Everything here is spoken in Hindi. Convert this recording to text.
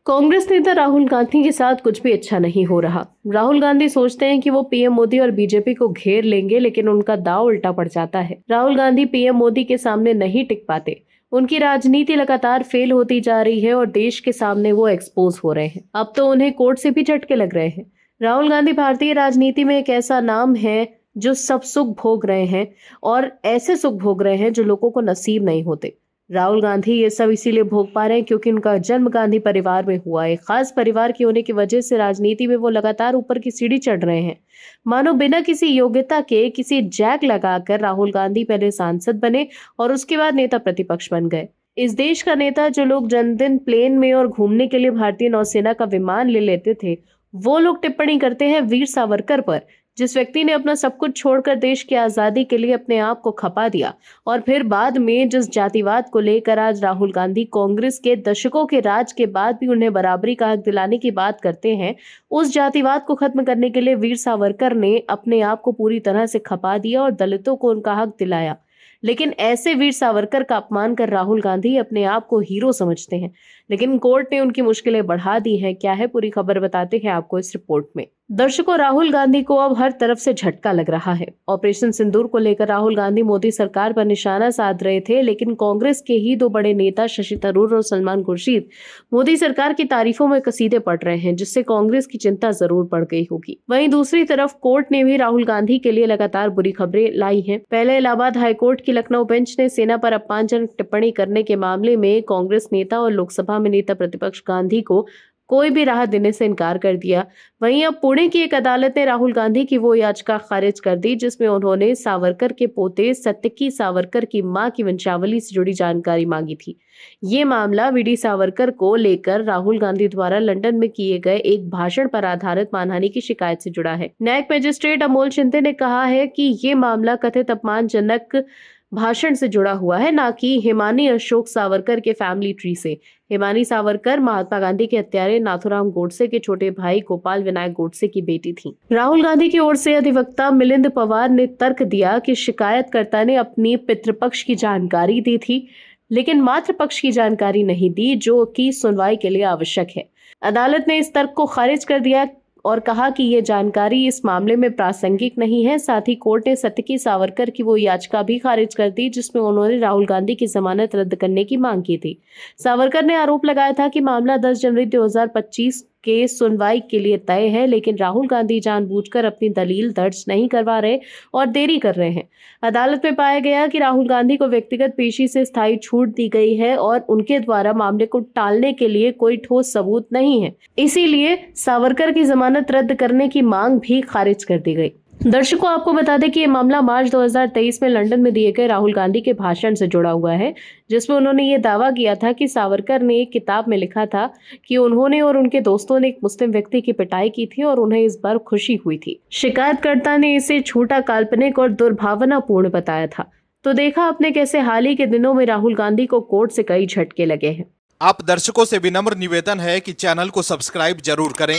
कांग्रेस नेता राहुल गांधी के साथ कुछ भी अच्छा नहीं हो रहा। राहुल गांधी सोचते हैं कि वो पीएम मोदी और बीजेपी को घेर लेंगे, लेकिन उनका दांव उल्टा पड़ जाता है। राहुल गांधी पीएम मोदी के सामने नहीं टिक पाते। उनकी राजनीति लगातार फेल होती जा रही है और देश के सामने वो एक्सपोज हो रहे हैं। अब तो उन्हें कोर्ट से भी झटके लग रहे हैं। राहुल गांधी भारतीय राजनीति में एक ऐसा नाम है जो सब सुख भोग रहे हैं, और ऐसे सुख भोग रहे हैं जो लोगों को नसीब नहीं होते। राहुल गांधी ये सब इसीलिए भोग पा रहे हैं क्योंकि उनका जन्म गांधी परिवार में हुआ। एक खास परिवार के होने की वजह से राजनीति में वो लगातार ऊपर की सीढ़ी चढ़ रहे हैं। मानो बिना किसी योग्यता के किसी जैक लगाकर राहुल गांधी पहले सांसद बने और उसके बाद नेता प्रतिपक्ष बन गए। इस देश का नेता जो लोग जन्मदिन प्लेन में और घूमने के लिए भारतीय नौसेना का विमान ले लेते थे, वो लोग टिप्पणी करते हैं वीर सावरकर पर, जिस व्यक्ति ने अपना सब कुछ छोड़कर देश की आजादी के लिए अपने आप को खपा दिया। और फिर बाद में जिस जातिवाद को लेकर आज राहुल गांधी कांग्रेस के दशकों के राज के बाद भी उन्हें बराबरी का हक दिलाने की बात करते हैं, उस जातिवाद को खत्म करने के लिए वीर सावरकर ने अपने आप को पूरी तरह से खपा दिया और दलितों को उनका हक दिलाया। लेकिन ऐसे वीर सावरकर का अपमान कर राहुल गांधी अपने आप को हीरो समझते हैं। लेकिन कोर्ट ने उनकी मुश्किलें बढ़ा दी हैं। क्या है पूरी खबर, बताते हैं आपको इस रिपोर्ट में। दर्शकों, राहुल गांधी को अब हर तरफ से झटका लग रहा है। ऑपरेशन सिंदूर को लेकर राहुल गांधी मोदी सरकार पर निशाना साध रहे थे, लेकिन कांग्रेस के ही दो बड़े नेता शशि थरूर और सलमान खुर्शीद मोदी सरकार की तारीफों में कसीदे पढ़ रहे हैं, जिससे कांग्रेस की चिंता जरूर बढ़ गई होगी। वहीं दूसरी तरफ कोर्ट ने भी राहुल गांधी के लिए लगातार बुरी खबरें लाई हैं। पहले इलाहाबाद हाईकोर्ट की लखनऊ बेंच ने सेना पर अपमानजनक टिप्पणी करने के मामले में कांग्रेस नेता और लोकसभा में नेता प्रतिपक्ष गांधी को कोई भी राहत देने से इनकार कर दिया। वहीं अब पुणे की एक अदालत ने राहुल गांधी की वो याचिका खारिज कर दी जिसमें उन्होंने सावरकर के पोते सत्यकी सावरकर की मां की वंशावली से जुड़ी जानकारी मांगी थी। ये मामला वीडी सावरकर को लेकर राहुल गांधी द्वारा लंदन में किए गए एक भाषण पर आधारित मानहानि की शिकायत से जुड़ा है। न्यायिक मजिस्ट्रेट अमोल शिंदे ने कहा है कि ये मामला कथित अपमानजनक भाषण से जुड़ा हुआ है, ना कि हिमानी अशोक सावरकर के फैमिली ट्री से। हिमानी सावरकर महात्मा गांधी के हत्यारे नाथूराम गोडसे के छोटे भाई गोपाल विनायक गोडसे की बेटी थी। राहुल गांधी की ओर से अधिवक्ता मिलिंद पवार ने तर्क दिया कि शिकायतकर्ता ने अपनी पितृपक्ष की जानकारी दी थी, लेकिन मातृपक्ष की जानकारी नहीं दी, जो कि सुनवाई के लिए आवश्यक है। अदालत ने इस तर्क को खारिज कर दिया और कहा कि ये जानकारी इस मामले में प्रासंगिक नहीं है। साथ ही कोर्ट ने सत्यकी सावरकर की वो याचिका भी खारिज कर दी जिसमें उन्होंने राहुल गांधी की जमानत रद्द करने की मांग की थी। सावरकर ने आरोप लगाया था कि मामला 10 जनवरी 2025 के सुनवाई के लिए तय है, लेकिन राहुल गांधी जानबूझकर अपनी दलील दर्ज नहीं करवा रहे और देरी कर रहे हैं। अदालत में पाया गया कि राहुल गांधी को व्यक्तिगत पेशी से स्थायी छूट दी गई है और उनके द्वारा मामले को टालने के लिए कोई ठोस सबूत नहीं है। इसीलिए सावरकर की जमानत रद्द करने की मांग भी खारिज कर दी गई। दर्शकों, आपको बता दें कि ये मामला मार्च 2023 में लंदन में दिए गए राहुल गांधी के भाषण से जुड़ा हुआ है, जिसमें उन्होंने ये दावा किया था कि सावरकर ने एक किताब में लिखा था कि उन्होंने और उनके दोस्तों ने एक मुस्लिम व्यक्ति की पिटाई की थी और उन्हें इस बार खुशी हुई थी। शिकायतकर्ता ने इसे झूठा, काल्पनिक और दुर्भावनापूर्ण बताया था। तो देखा आपने कैसे हाल ही के दिनों में राहुल गांधी को कोर्ट से कई झटके लगे हैं। आप दर्शकों से विनम्र निवेदन है कि चैनल को सब्सक्राइब जरूर करें